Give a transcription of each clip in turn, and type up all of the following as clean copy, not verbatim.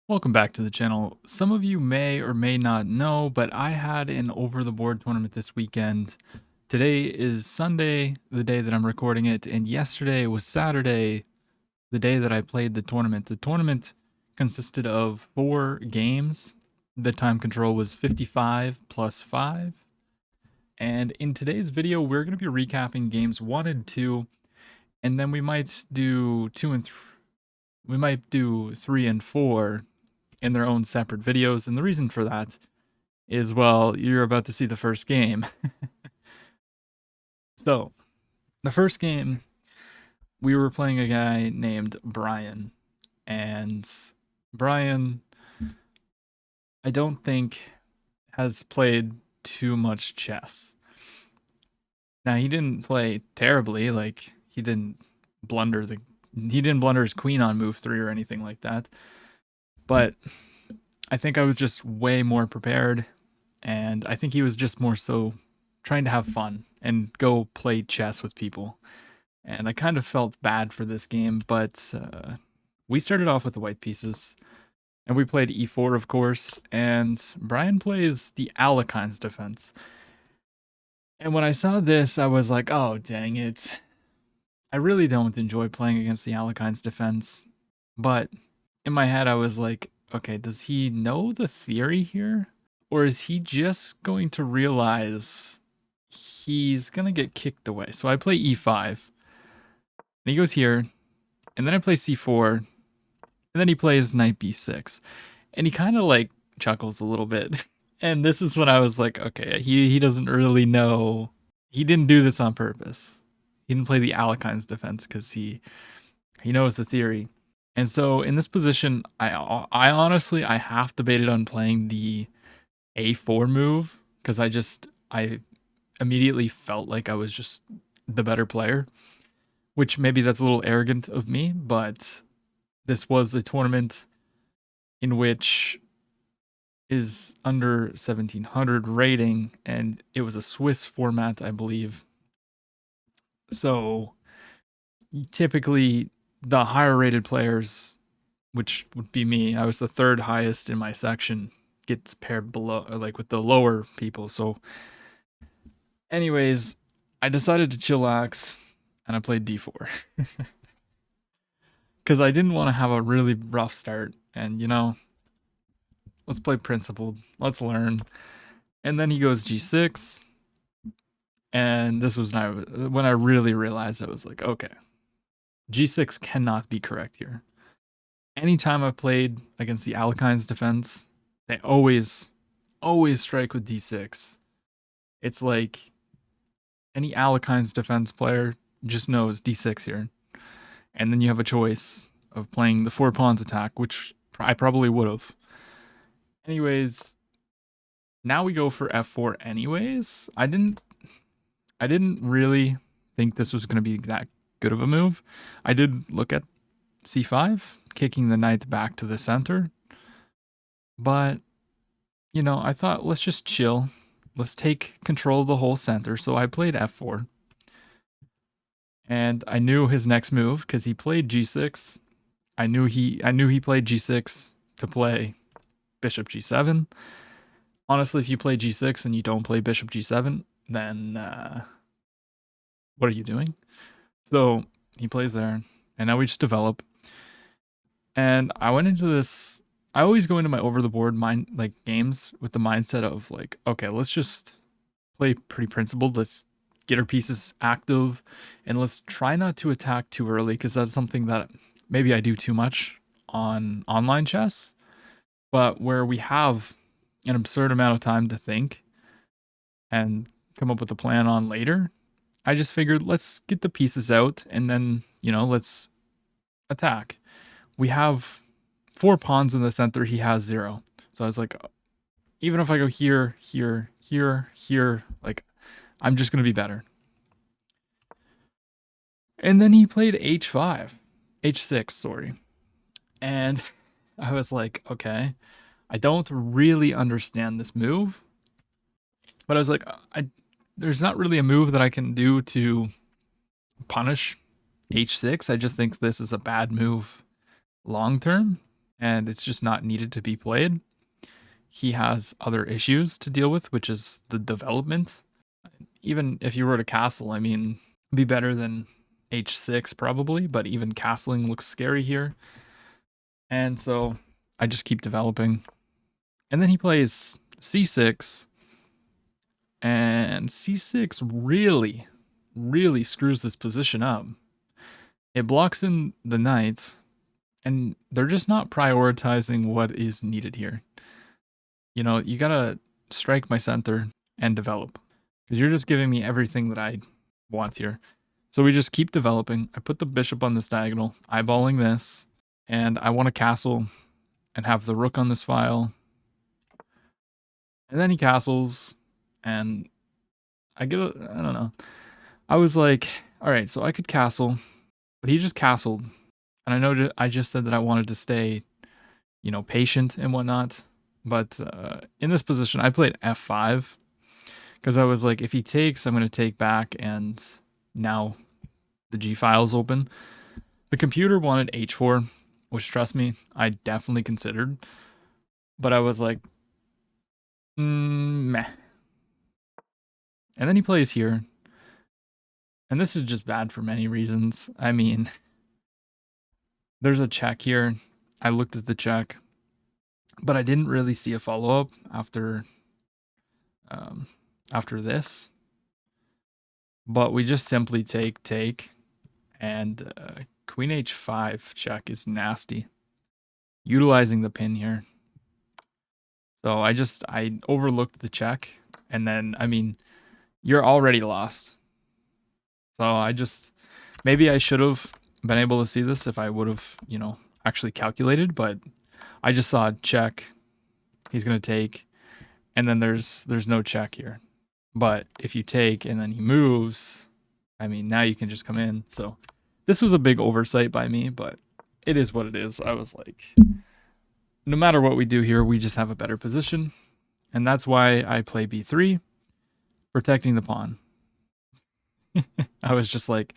Welcome back to the channel. Some of you may or may not know, but I had an over-the-board tournament this weekend. Today is Sunday, the day that I'm recording it, and yesterday was Saturday, the day that I played the tournament. The tournament consisted of 4 games. The time control was 55 plus 5. And in today's video, we're going to be recapping games 1 and 2, and then we might do 2 and 3. We might do 3 and 4 in their own separate videos, and the reason for that is, well, you're about to see the first game. So, the first game, we were playing a guy named Brian, and Brian, I don't think, has played too much chess. Now, he didn't play terribly, like, he didn't blunder his queen on move 3 or anything like that. But I think I was just way more prepared, and I think he was just more so trying to have fun and go play chess with people. And I kind of felt bad for this game, but we started off with the white pieces, and we played e4, of course, and Brian plays the Alekhines defense. And when I saw this, I was like, oh, dang it. I really don't enjoy playing against the Alekhines defense, but in my head, I was like, okay, does he know the theory here? Or is he just going to realize he's going to get kicked away? So I play e5, and he goes here, and then I play c4, and then he plays knight b6. And he kind of like chuckles a little bit. And this is when I was like, okay, he doesn't really know. He didn't do this on purpose. He didn't play the Alekhines defense because he knows the theory. And so in this position, I honestly, I half debated on playing the a4 move because I immediately felt like I was just the better player, which maybe that's a little arrogant of me, but this was a tournament in which is under 1700 rating, and it was a Swiss format, I believe. So typically the higher rated players, which would be me, I was the third highest in my section, gets paired below, like with the lower people. So anyways, I decided to chillax and I played d4 because I didn't want to have a really rough start, and let's play principled, let's learn. And then he goes g6, and this was when I really realized, I was like, okay, g6 cannot be correct here. Anytime I've played against the Alekhines defense, they always strike with d6. It's like any Alekhines defense player just knows d6 here. And then you have a choice of playing the 4 pawns attack, which I probably would have. Anyways, now we go for f4 anyways. I didn't really think this was going to be that good of a move. I did look at c5, kicking the knight back to the center. But, I thought, let's just chill. Let's take control of the whole center. So I played f4. And I knew his next move because he played g6. I knew he played g6 to play bishop g7. Honestly, if you play g6 and you don't play bishop g7, then what are you doing? So he plays there, and now we just develop. And I went into this. I always go into my over the board games with the mindset of like, okay, let's just play pretty principled. Let's get our pieces active, and let's try not to attack too early, because that's something that maybe I do too much on online chess, but where we have an absurd amount of time to think and come up with a plan on later, I just figured, let's get the pieces out, and then, let's attack. We have 4 pawns in the center, he has 0. So I was like, even if I go here, here, here, here, like, I'm just going to be better. And then he played h6, sorry. And I was like, okay, I don't really understand this move. But I was like, there's not really a move that I can do to punish h6. I just think this is a bad move long term. and it's just not needed to be played. He has other issues to deal with, which is the development. Even if you were to castle, I mean, be better than h6 probably, but even castling looks scary here. And so I just keep developing. And then he plays c6, and c6 really, really screws this position up. It blocks in the knight, and they're just not prioritizing what is needed here. You know, you gotta strike my center and develop, because you're just giving me everything that I want here. So we just keep developing. I put the bishop on this diagonal, eyeballing this, and I want to castle and have the rook on this file. And then he castles, and I get I don't know. I was like, all right, so I could castle, but he just castled. And I know I just said that I wanted to stay, you know, patient and whatnot. But in this position, I played f5 because I was like, if he takes, I'm going to take back, and now the G file's open. The computer wanted h4, which, trust me, I definitely considered. But I was like, meh. And then he plays here. And this is just bad for many reasons. I mean, there's a check here. I looked at the check, but I didn't really see a follow-up after this. But we just simply take, and queen h5 check is nasty. Utilizing the pin here. So I overlooked the check, and then, I mean, you're already lost. So maybe I should have been able to see this if I would have, you know, actually calculated, but I just saw check. He's going to take, and then there's no check here. But if you take and then he moves, I mean, now you can just come in. So this was a big oversight by me, but it is what it is. I was like, no matter what we do here, we just have a better position. And that's why I play b3, protecting the pawn. I was just like,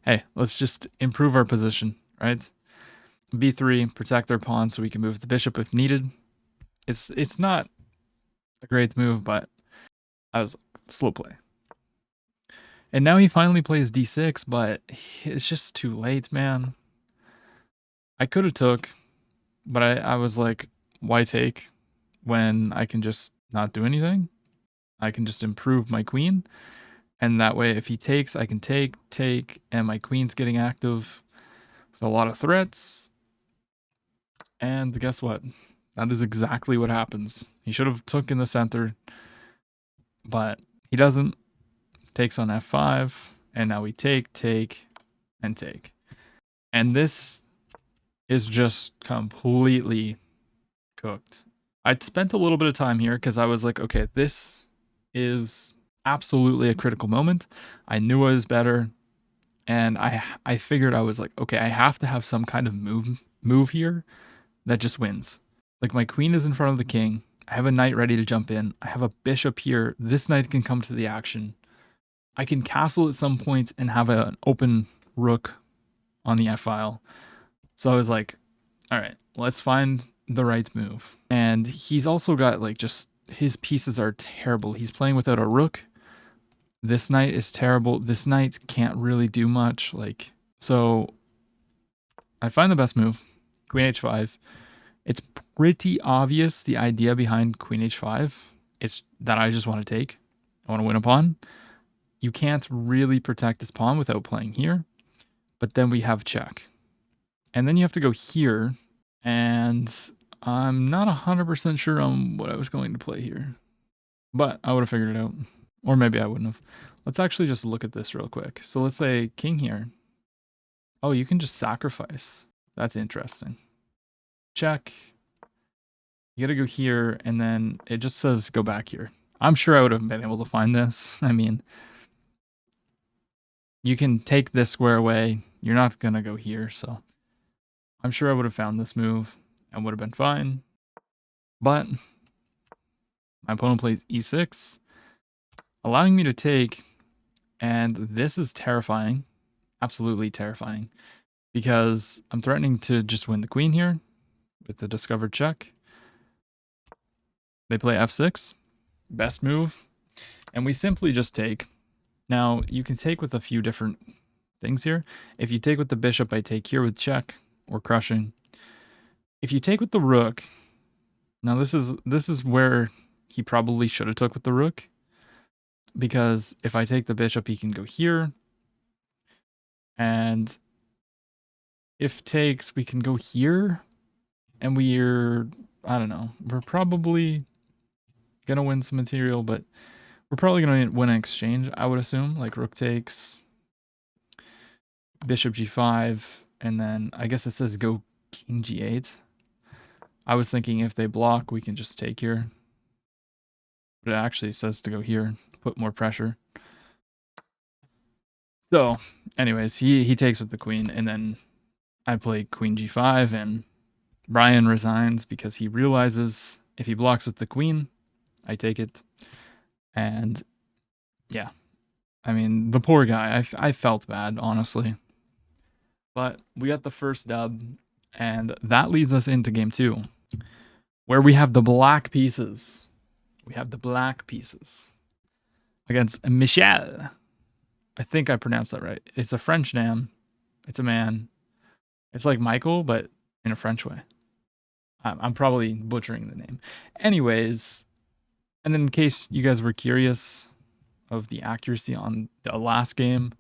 hey, let's just improve our position, right? b3, protect our pawn so we can move the bishop if needed. It's not a great move, but I was slow play. And now he finally plays d6, but it's just too late, man. I could have took, but I was like, why take when I can just not do anything? I can just improve my queen. And that way, if he takes, I can take, and my queen's getting active with a lot of threats. And guess what? That is exactly what happens. He should have took in the center, but he doesn't. Takes on f5, and now we take, and take. And this is just completely cooked. I'd spent a little bit of time here because I was like, okay, this is absolutely a critical moment. I knew I was better, and I figured I was like, okay, I have to have some kind of move here that just wins. Like, my queen is in front of the king. I have a knight ready to jump in. I have a bishop here. This knight can come to the action. I can castle at some point and have an open rook on the f file. So I was like, all right, let's find the right move. And he's also got, like, just his pieces are terrible. He's playing without a rook. This knight is terrible. This knight can't really do much. Like, so I find the best move, queen h5. It's pretty obvious the idea behind queen h5. It's that I just want to take. I want to win a pawn. You can't really protect this pawn without playing here. But then we have check. And then you have to go here. And I'm not 100% sure on what I was going to play here. But I would have figured it out. Or maybe I wouldn't have. Let's actually just look at this real quick. So let's say king here. Oh, you can just sacrifice. That's interesting. Check. You gotta go here, and then it just says go back here. I'm sure I would have been able to find this. I mean, you can take this square away. You're not gonna go here, so I'm sure I would have found this move and would have been fine. But my opponent plays e6, allowing me to take, and this is terrifying. Absolutely terrifying. Because I'm threatening to just win the queen here, with the discovered check. They play f6, best move, and we simply just take. Now, you can take with a few different things here. If you take with the bishop, I take here with check or crushing. If you take with the rook, now this is where he probably should have took with the rook, because if I take the bishop, he can go here, and if takes, we can go here, and I don't know, we're probably gonna win some material, but we're probably gonna win an exchange, I would assume, like rook takes, bishop g5, and then I guess it says go king g8. I was thinking if they block, we can just take here. But it actually says to go here, put more pressure. So, anyways, he takes with the queen, and then I play queen g5, and Brian resigns because he realizes if he blocks with the queen, I take it. And yeah, I mean, the poor guy, I felt bad, honestly. But we got the first dub, and that leads us into game 2, where we have the black pieces. We have the black pieces against Michel. I think I pronounced that right. It's a French name. It's a man. It's like Michael, but in a French way. I'm probably butchering the name. Anyways, and in case you guys were curious of the accuracy on the last game,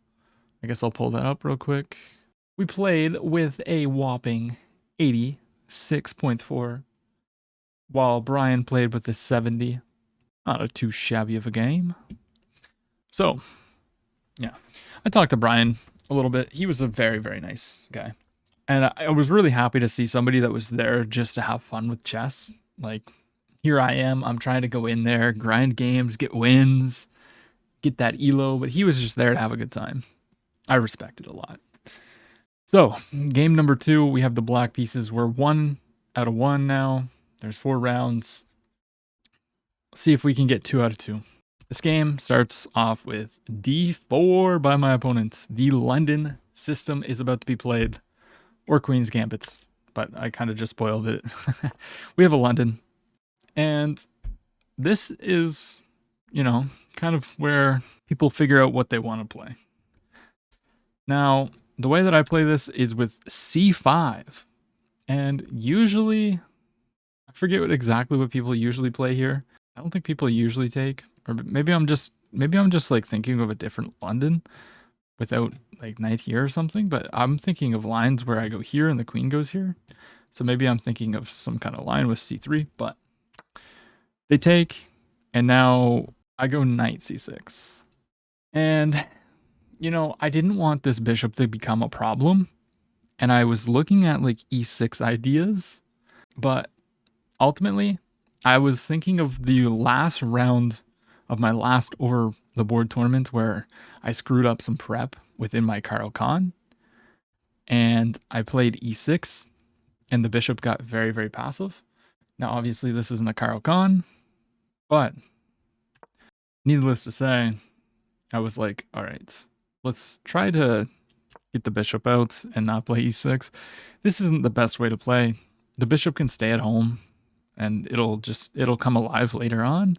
I guess I'll pull that up real quick. We played with a whopping 86.4, while Brian played with a 70. Not a too shabby of a game. So, yeah. I talked to Brian a little bit. He was a very, very nice guy. And I was really happy to see somebody that was there just to have fun with chess. Like, here I am. I'm trying to go in there, grind games, get wins, get that elo. But he was just there to have a good time. I respect it a lot. So, game number 2, we have the black pieces. We're 1 out of 1 now. There's 4 rounds. Let's see if we can get 2 out of 2. This game starts off with d4 by my opponent. The London system is about to be played, or Queen's Gambit, but I kind of just spoiled it. We have a London, and this is, you know, kind of where people figure out what they want to play. Now, the way that I play this is with c5, and usually, I forget exactly what people usually play here. I don't think people usually take, or maybe I'm just like thinking of a different London without like knight here or something, but I'm thinking of lines where I go here and the queen goes here. So maybe I'm thinking of some kind of line with c3, but they take, and now I go knight c6. And, you know, I didn't want this bishop to become a problem, and I was looking at like e6 ideas, but ultimately, I was thinking of the last round of my last over the board tournament where I screwed up some prep within my Carl Khan, and I played e6, and the bishop got very, very passive. Now, obviously, this isn't a Carl Khan, but needless to say, I was like, all right, let's try to get the bishop out and not play e6. This isn't the best way to play. The bishop can stay at home, and it'll come alive later on.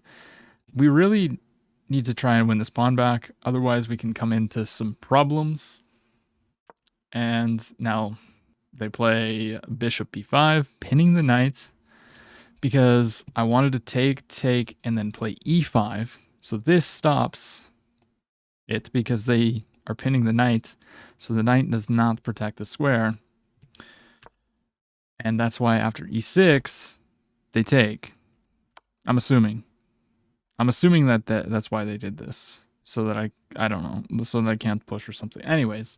We really need to try and win this pawn back, otherwise we can come into some problems. And now they play bishop b5, pinning the knight, because I wanted to take, and then play e5. So this stops it because they are pinning the knight, so the knight does not protect the square. And that's why after e6, they take. I'm assuming that that's why they did this, so that I don't know, so that I can't push or something. Anyways,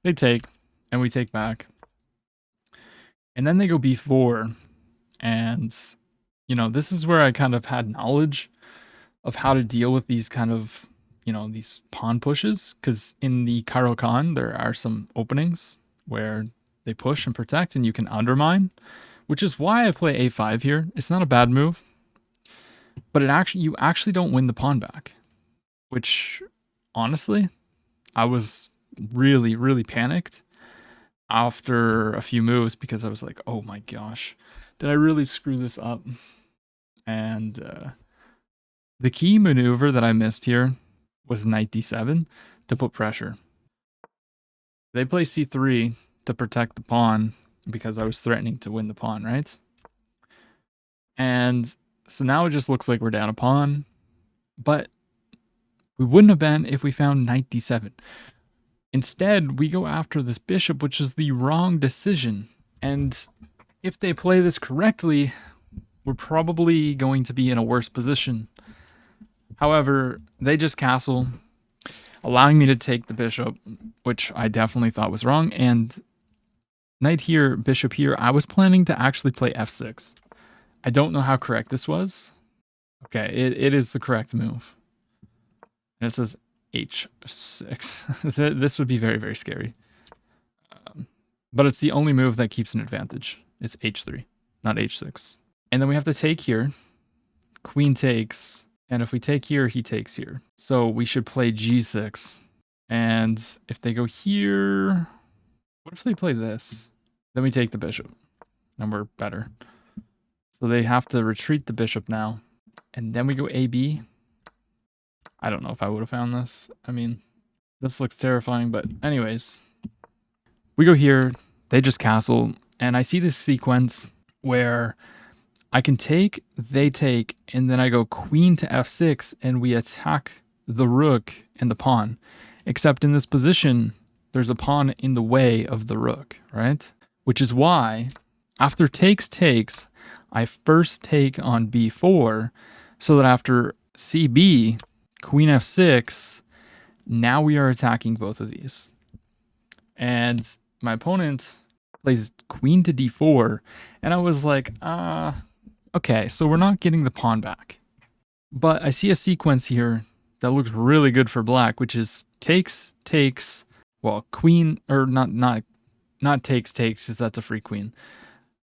they take, and we take back, and then they go b4, and you know, this is where I kind of had knowledge of how to deal with these kind of, you know, these pawn pushes, because in the Karo Khan there are some openings where they push and protect, and you can undermine, which is why I play a5 here. It's not a bad move, but you actually don't win the pawn back, which honestly, I was really, really panicked after a few moves, because I was like, oh my gosh, Did I really screw this up? And the key maneuver that I missed here was knight d7 to put pressure. They play c3 to protect the pawn because I was threatening to win the pawn, right? And so now it just looks like we're down a pawn, but we wouldn't have been if we found knight d7. Instead, we go after this bishop, which is the wrong decision. And if they play this correctly, we're probably going to be in a worse position. However, they just castle, allowing me to take the bishop, which I definitely thought was wrong. And knight here, bishop here, I was planning to actually play f6. I don't know how correct this was. Okay, it is the correct move. And it says h6. This would be very, very scary. But it's the only move that keeps an advantage. It's h3, not h6. And then we have to take here. Queen takes. And if we take here, he takes here. So we should play g6. And if they go here... What if they play this? Then we take the bishop. And we're better. So they have to retreat the bishop now. And then we go ab. I don't know if I would have found this. I mean, this looks terrifying. But anyways, we go here. They just castle. And I see this sequence where I can take, they take, and then I go queen to f6, and we attack the rook and the pawn. Except in this position, there's a pawn in the way of the rook, right? Which is why, after takes, I first take on b4, so that after cb, queen f6, now we are attacking both of these. And my opponent plays queen to d4, and I was like, okay, so we're not getting the pawn back. But I see a sequence here that looks really good for black, which is takes, well, queen, or not takes, because that's a free queen.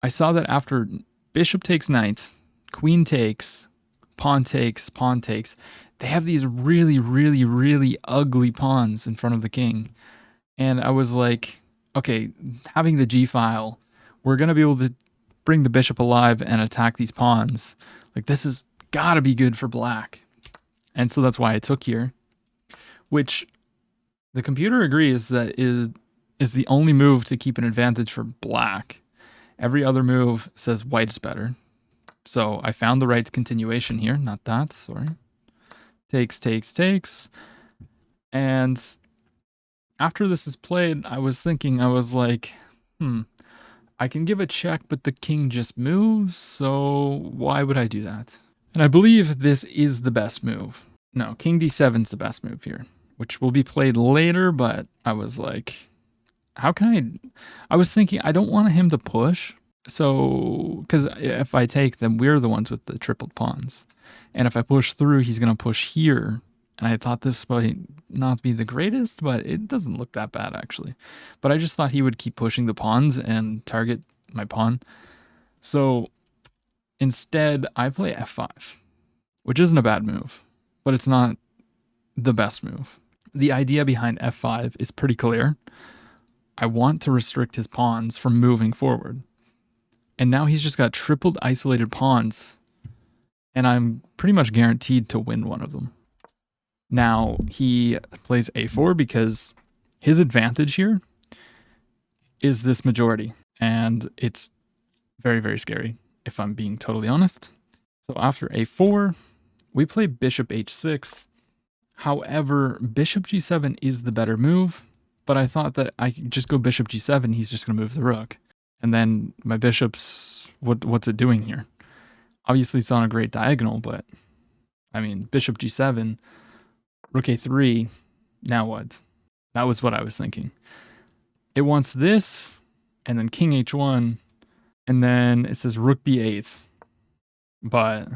I saw that after bishop takes knight, queen takes, pawn takes, they have these really, really, really ugly pawns in front of the king. And I was like, okay, having the g-file, we're going to be able to bring the bishop alive and attack these pawns. Like, this has got to be good for black. And so that's why I took here, which the computer agrees that is the only move to keep an advantage for black. Every other move says white is better. So I found the right continuation here, not that, sorry. Takes. And after this is played, I was like, I can give a check, but the king just moves, so why would I do that? And I believe this is the best move. No, king d7 is the best move here, which will be played later, but I was like, how can I was thinking, I don't want him to push, so, because if I take, then we're the ones with the tripled pawns. And if I push through, he's going to push here. And I thought this might not be the greatest, but it doesn't look that bad, actually. But I just thought he would keep pushing the pawns and target my pawn. So instead, I play f5, which isn't a bad move, but it's not the best move. The idea behind f5 is pretty clear. I want to restrict his pawns from moving forward. And now he's just got tripled isolated pawns, and I'm pretty much guaranteed to win one of them. Now, he plays a4 because his advantage here is this majority, and it's very, very scary, if I'm being totally honest. So after a4, we play bishop h6. However, bishop g7 is the better move, but I thought that I could just go bishop g7, he's just going to move the rook. And then my bishop's, what's it doing here? Obviously, it's on a great diagonal, but, I mean, bishop g7... Rook a3, now what? That was what I was thinking. It wants this, and then king h1, and then it says rook b8. But,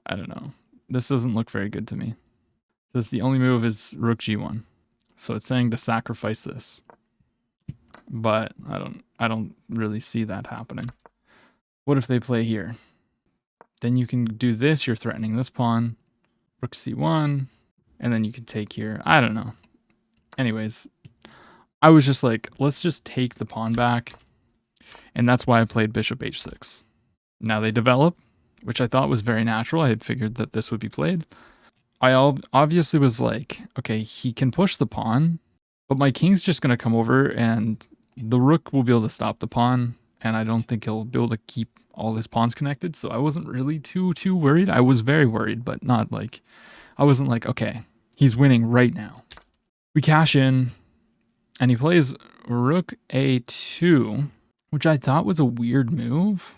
I don't know. This doesn't look very good to me. It says the only move is rook g1. So it's saying to sacrifice this. But I don't really see that happening. What if they play here? Then you can do this, you're threatening this pawn. Rook c1. And then you can take here. I don't know. Anyways, I was just like, let's just take the pawn back. And that's why I played bishop h6. Now they develop, which I thought was very natural. I had figured that this would be played. I obviously was like, okay, he can push the pawn, but my king's just going to come over and the rook will be able to stop the pawn, and I don't think he'll be able to keep all his pawns connected, so I wasn't really too worried. I was very worried, but not like, I wasn't like, okay, he's winning right now. We cash in, and he plays rook a2, which I thought was a weird move,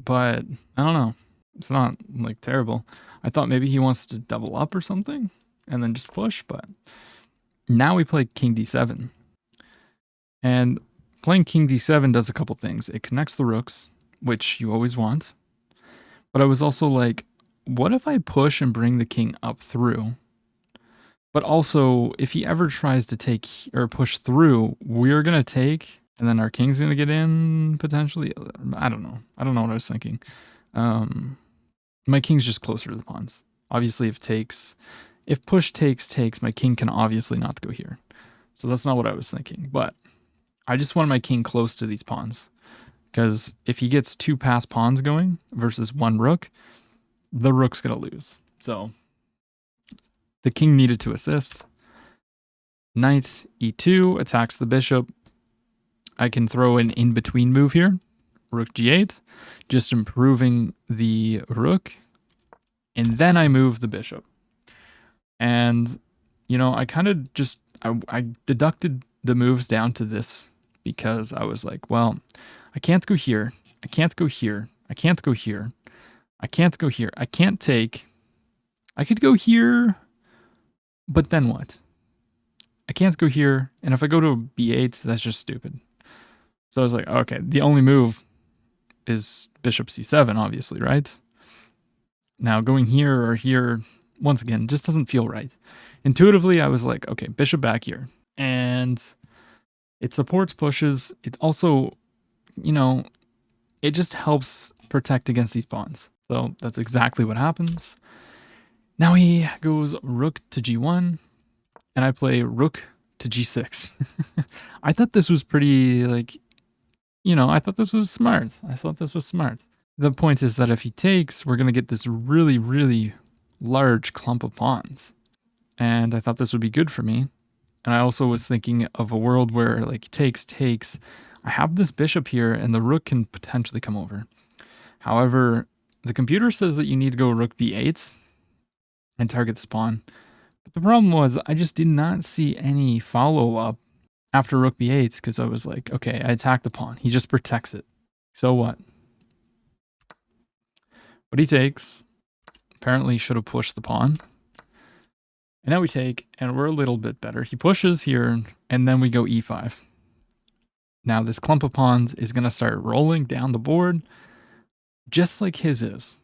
but I don't know. It's not like terrible. I thought maybe he wants to double up or something and then just push, but now we play king d7. And playing king d7 does a couple things. It connects the rooks, which you always want. But I was also like, what if I push and bring the king up through? But also, if he ever tries to take or push through, we're going to take, and then our king's going to get in potentially. I don't know. I don't know what I was thinking. My king's just closer to the pawns. Obviously, if push takes, my king can obviously not go here. So that's not what I was thinking. But I just want my king close to these pawns. Because if he gets 2 passed pawns going versus 1 rook, the rook's going to lose. So the king needed to assist. Knight e2 attacks the bishop. I can throw an in-between move here. Rook g8, just improving the rook. And then I move the bishop. And, you know, I kind of just, I deducted the moves down to this because I was like, well, I can't go here. I can't go here. I can't go here. I can't go here. I can't take. I could go here, but then what? I can't go here. And if I go to b8, that's just stupid. So I was like, okay, the only move is bishop c7, obviously, right? Now going here or here, once again, just doesn't feel right. Intuitively, I was like, okay, bishop back here. And it supports pushes. It also, you know, it just helps protect against these pawns. So that's exactly what happens. Now he goes rook to g1, and I play rook to g6. I thought this was pretty, like, you know, I thought this was smart. The point is that if he takes, we're going to get this really, really large clump of pawns. And I thought this would be good for me. And I also was thinking of a world where, like, takes. I have this bishop here, and the rook can potentially come over. However, the computer says that you need to go rook b8 and target this pawn. But the problem was I just did not see any follow-up after rook b8 because I was like, okay, I attacked the pawn. He just protects it. So what? But he takes. Apparently he should have pushed the pawn. And now we take, and we're a little bit better. He pushes here, and then we go e5. Now this clump of pawns is going to start rolling down the board, just like his is.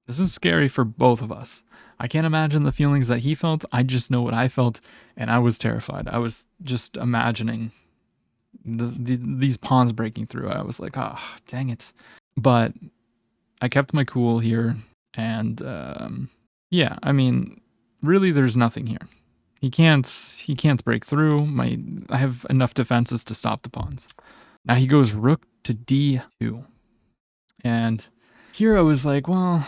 This is scary for both of us. I can't imagine the feelings that he felt. I just know what I felt, and I was terrified. I was just imagining these pawns breaking through. I was like, ah, oh, dang it. But I kept my cool here, and yeah, I mean, really, there's nothing here. He can't break through. I have enough defenses to stop the pawns. Now he goes rook to d2, and here I was like, well,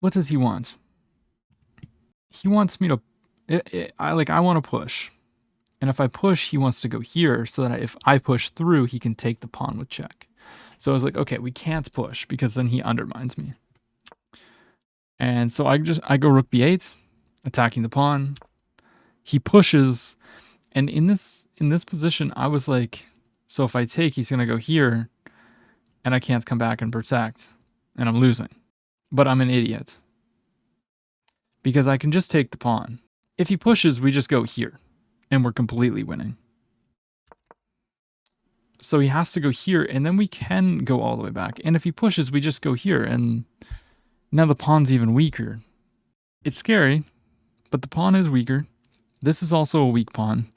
what does he want? He wants me to, I want to push. And if I push, he wants to go here so that if I push through, he can take the pawn with check. So I was like, okay, we can't push because then he undermines me. And so I go rook b8, attacking the pawn. He pushes, and in this position, I was like, so if I take, he's going to go here, and I can't come back and protect, and I'm losing. But I'm an idiot. Because I can just take the pawn. If he pushes, we just go here, and we're completely winning. So he has to go here, and then we can go all the way back. And if he pushes, we just go here, and now the pawn's even weaker. It's scary, but the pawn is weaker. This is also a weak pawn.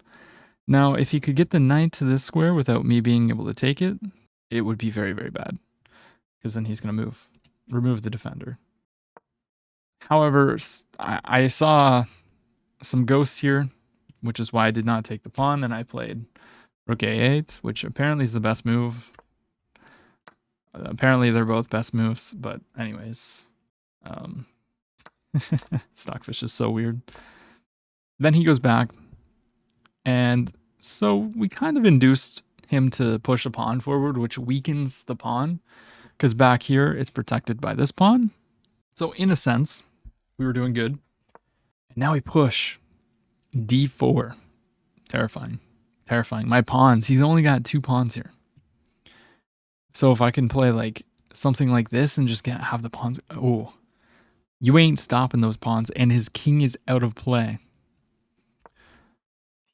Now, if he could get the knight to this square without me being able to take it, it would be very, very bad. Because then he's going to remove the defender. However, I saw some ghosts here, which is why I did not take the pawn, and I played rook a8, which apparently is the best move. Apparently they're both best moves, but anyways. Stockfish is so weird. Then he goes back, and so we kind of induced him to push a pawn forward, which weakens the pawn, because back here it's protected by this pawn. So in a sense, we were doing good. And now we push d4. Terrifying. Terrifying. My pawns, he's only got 2 pawns here. So if I can play like something like this and just have the pawns, oh, you ain't stopping those pawns, and his king is out of play.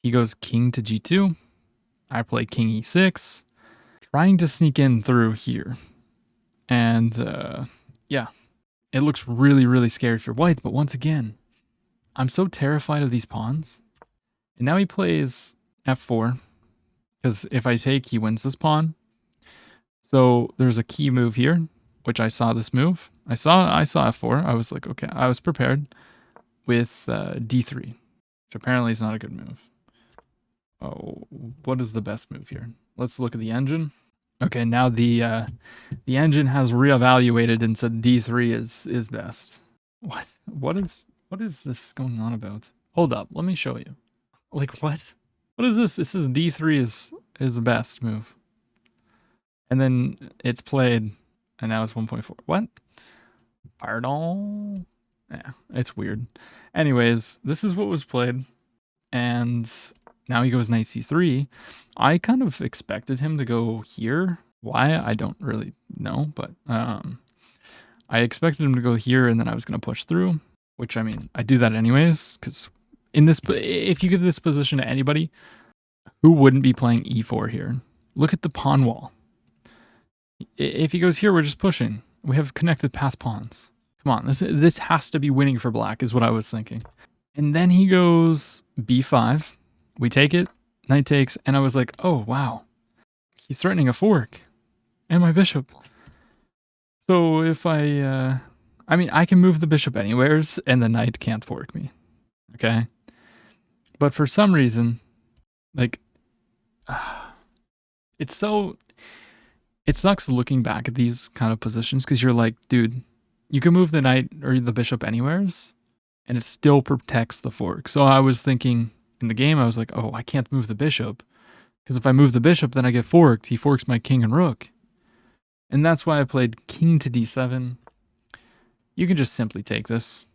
He goes king to g2. I play king e6, trying to sneak in through here. And yeah, it looks really, really scary for white. But once again, I'm so terrified of these pawns. And now he plays f4, because if I take, he wins this pawn. So there's a key move here, which I saw this move. I saw f4. I was like, okay, I was prepared with d3, which apparently is not a good move. Oh, what is the best move here? Let's look at the engine. Okay, now the engine has reevaluated and said d3 is best. What is this going on about? Hold up, let me show you. Like what? What is this? This is d3 is the best move. And then it's played, and now it's 1.4. What? Pardon? Yeah, it's weird. Anyways, this is what was played, and now he goes knight c3. I kind of expected him to go here. Why? I don't really know, but I expected him to go here, and then I was going to push through, which, I mean, I do that anyways, because in this, if you give this position to anybody, who wouldn't be playing e4 here? Look at the pawn wall. If he goes here, we're just pushing. We have connected pass pawns. Come on, this has to be winning for black, is what I was thinking. And then he goes b5. We take it, knight takes, and I was like, oh, wow. He's threatening a fork. And my bishop. So if I mean, I can move the bishop anywheres, and the knight can't fork me. Okay? But for some reason, like, it's so... It sucks looking back at these kind of positions, because you're like, dude, you can move the knight or the bishop anywheres, and it still protects the fork. So I was thinking, in the game, I was like, oh, I can't move the bishop, because if I move the bishop, then I get forked. He forks my king and rook. And that's why I played king to d7. You can just simply take this.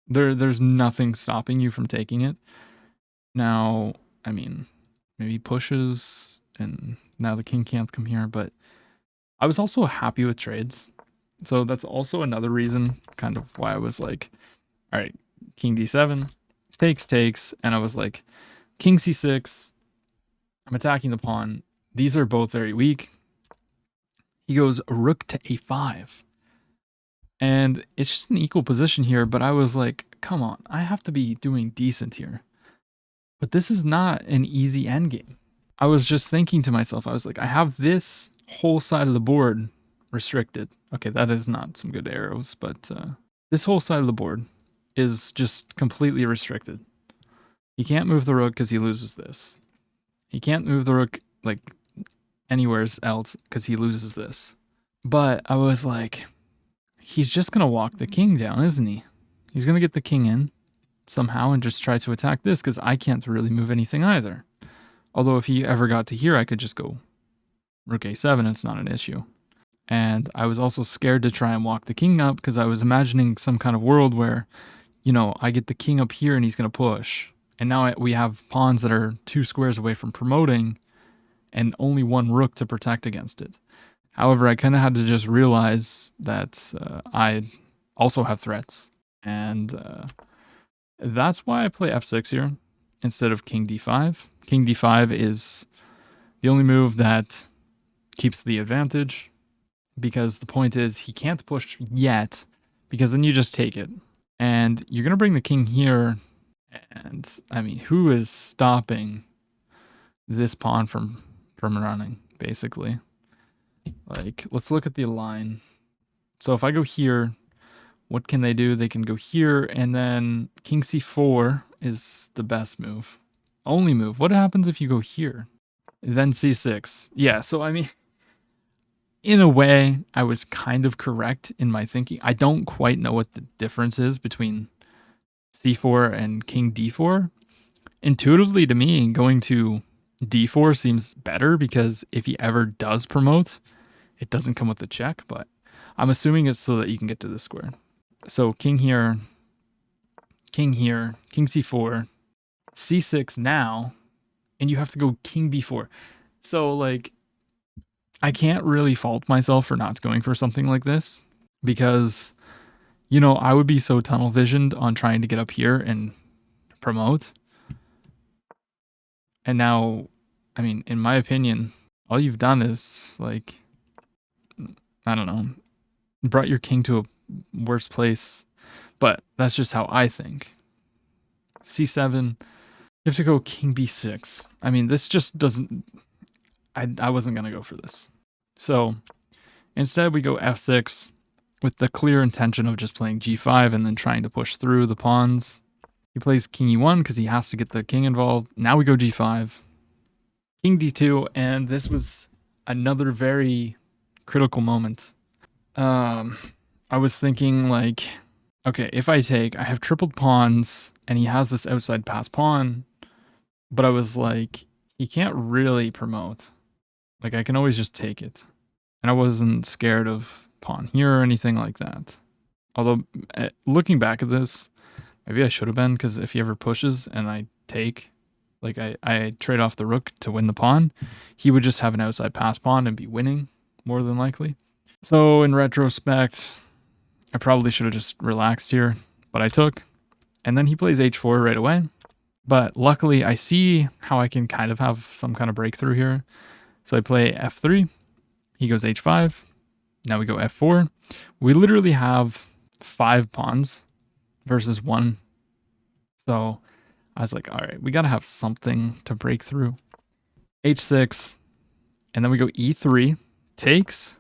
There's nothing stopping you from taking it. Now, I mean, maybe he pushes, and now the king can't come here, but I was also happy with trades. So that's also another reason kind of why I was like, all right, king d7, takes, and I was like, king c6, I'm attacking the pawn. These are both very weak. He goes rook to a5. And it's just an equal position here, but I was like, come on, I have to be doing decent here. But this is not an easy endgame. I was just thinking to myself, I was like, I have this whole side of the board restricted. Okay, that is not some good arrows, but this whole side of the board is just completely restricted. He can't move the rook because he loses this. He can't move the rook like anywhere else because he loses this. But I was like, he's just going to walk the king down, isn't he? He's going to get the king in somehow and just try to attack this, because I can't really move anything either. Although if he ever got to here, I could just go rook a7. It's not an issue. And I was also scared to try and walk the king up, because I was imagining some kind of world where, you know, I get the king up here and he's going to push. And now we have pawns that are 2 squares away from promoting and only 1 rook to protect against it. However, I kind of had to just realize that I also have threats. And that's why I play f6 here instead of king d5. King d5 is the only move that keeps the advantage, because the point is he can't push yet, because then you just take it. And you're going to bring the king here. And, I mean, who is stopping this pawn from running, basically? Like, let's look at the line. So if I go here, what can they do? They can go here, and then king c4 is the best move. Only move. What happens if you go here? Then c6. Yeah, so I mean, in a way, I was kind of correct in my thinking. I don't quite know what the difference is between c4 and king d4. Intuitively to me, going to d4 seems better because if he ever does promote, it doesn't come with a check, but I'm assuming it's so that you can get to this square. So king here, king c4, c6 now, and you have to go king b4. So like, I can't really fault myself for not going for something like this because, you know, I would be so tunnel visioned on trying to get up here and promote. And now, I mean, in my opinion, all you've done is like, I don't know, brought your king to a worse place. But that's just how I think. c7, you have to go king b6. I mean, this just doesn't, I wasn't going to go for this. So instead we go f6 with the clear intention of just playing g5 and then trying to push through the pawns. He plays king e1 because he has to get the king involved. Now we go g5, king d2, and this was another very critical moment. I was thinking like, okay, if I take, I have tripled pawns and he has this outside pass pawn, but I was like, he can't really promote. Like I can always just take it. And I wasn't scared of pawn here or anything like that. Although looking back at this, maybe I should have been, because if he ever pushes and I take, like I trade off the rook to win the pawn, he would just have an outside pass pawn and be winning more than likely. So in retrospect, I probably should have just relaxed here, but I took. And then he plays h4 right away. But luckily I see how I can kind of have some kind of breakthrough here. So I play f3, he goes h5, now we go f4. We literally have 5 pawns versus 1. So I was like, all right, we got to have something to break through. h6, and then we go e3, takes,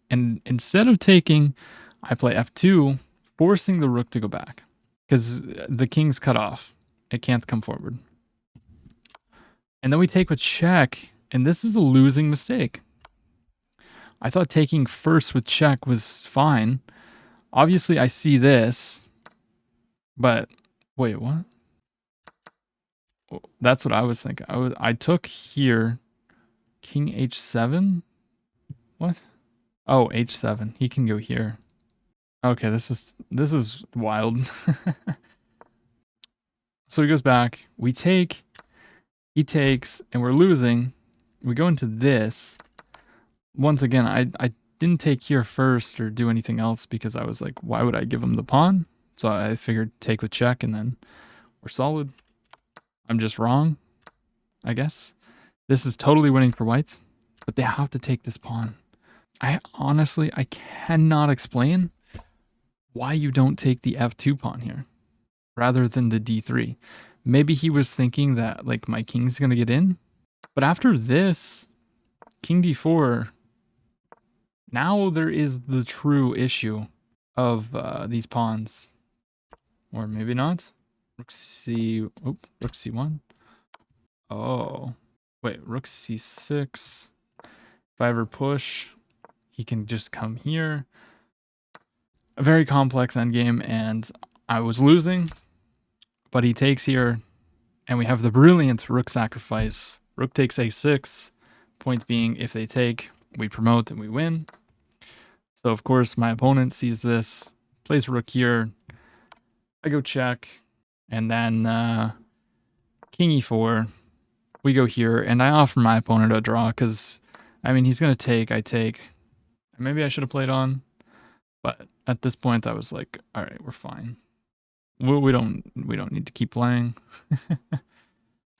and instead of taking, I play f2, forcing the rook to go back because the king's cut off. It can't come forward. And then we take with check, and this is a losing mistake. I thought taking first with check was fine. Obviously, I see this, but wait, what? That's what I was thinking. I took here, king h7. What? Oh, h7. He can go here. Okay, this is wild. So he goes back. We take. He takes, and we're losing. We go into this. Once again, I didn't take here first or do anything else because I was like, why would I give him the pawn? So I figured take with check, and then we're solid. I'm just wrong, I guess. This is totally winning for white, but they have to take this pawn. I honestly cannot explain why you don't take the f2 pawn here rather than the d3. Maybe he was thinking that like my king's going to get in, but after this, king d4, now there is the true issue of these pawns. Or maybe not. Rook rook c1. Oh, wait, rook c6. If I ever push, he can just come here. A very complex endgame, and I was losing, but he takes here, and we have the brilliant rook sacrifice. Rook takes a6. Point being, if they take, we promote and we win. So of course my opponent sees this, plays rook here. I go check, and then king e4. We go here, and I offer my opponent a draw because, I mean, he's gonna take. I take. Maybe I should have played on, but at this point I was like, all right, we're fine. We don't need to keep playing.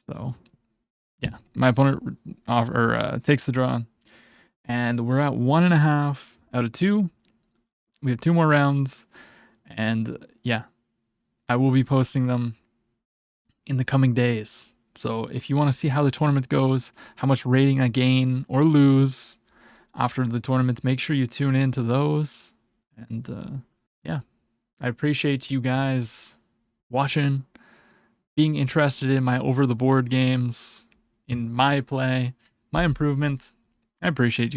So yeah, my opponent takes the draw, and we're at 1.5 out of 2. We have 2 more rounds, and yeah, I will be posting them in the coming days. So if you want to see how the tournament goes, how much rating I gain or lose after the tournament, make sure you tune in to those. And yeah, I appreciate you guys watching, being interested in my over the board games, in my play, my improvement. I appreciate you.